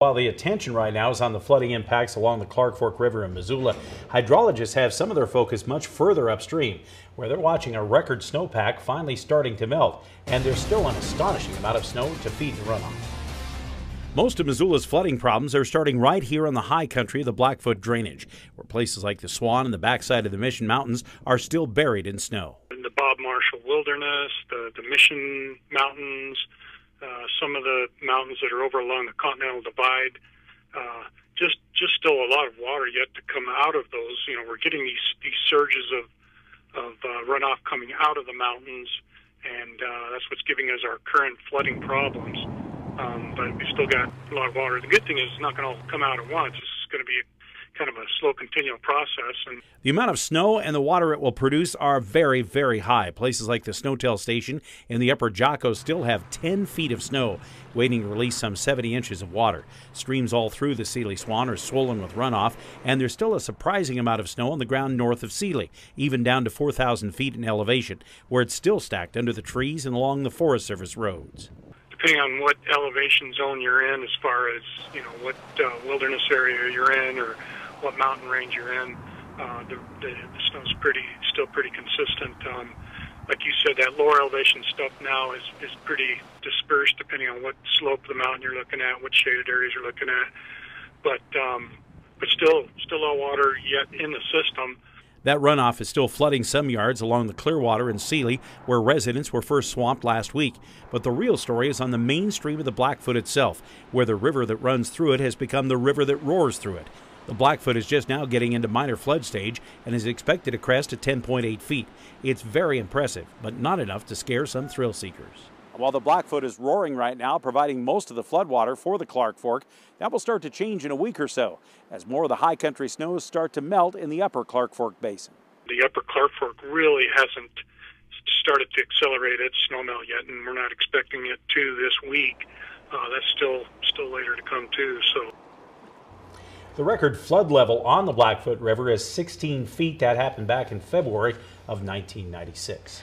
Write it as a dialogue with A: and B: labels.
A: While the attention right now is on the flooding impacts along the Clark Fork River in Missoula, hydrologists have some of their focus much further upstream, where they're watching a record snowpack finally starting to melt, and there's still an astonishing amount of snow to feed the runoff. Most of Missoula's flooding problems are starting right here on the high country of the Blackfoot drainage, where places like the Swan and the backside of the Mission Mountains are still buried in snow.
B: In the Bob Marshall Wilderness, the Mission Mountains, some of the mountains that are over along the Continental Divide, just still a lot of water yet to come out of those. You know, we're getting these surges of runoff coming out of the mountains, and that's what's giving us our current flooding problems. But we still got a lot of water. The good thing is it's not going to all come out at once. It's going to be kind of a slow, continual process. And
A: the amount of snow and the water it will produce are very, very high. Places like the Snowtail Station in the Upper Jocko still have 10 feet of snow, waiting to release some 70 inches of water. Streams all through the Sealy Swan are swollen with runoff, and there's still a surprising amount of snow on the ground north of Sealy, even down to 4,000 feet in elevation, where it's still stacked under the trees and along the Forest Service roads.
B: Depending on what elevation zone you're in, as far as, you know, what wilderness area you're in or what mountain range you're in, the snow's still pretty consistent. Like you said, that lower elevation stuff now is pretty dispersed depending on what slope of the mountain you're looking at, what shaded areas you're looking at. But still all water yet in the system.
A: That runoff is still flooding some yards along the Clearwater in Sealy, where residents were first swamped last week. But the real story is on the main stream of the Blackfoot itself, where the river that runs through it has become the river that roars through it. The Blackfoot is just now getting into minor flood stage and is expected to crest at 10.8 feet. It's very impressive, but not enough to scare some thrill seekers. While the Blackfoot is roaring right now, providing most of the floodwater for the Clark Fork, that will start to change in a week or so, as more of the high country snows start to melt in the upper Clark Fork Basin.
B: The upper Clark Fork really hasn't started to accelerate its snowmelt yet, and we're not expecting it to this week. That's still later to come too. So
A: the record flood level on the Blackfoot River is 16 feet. That happened back in February of 1996.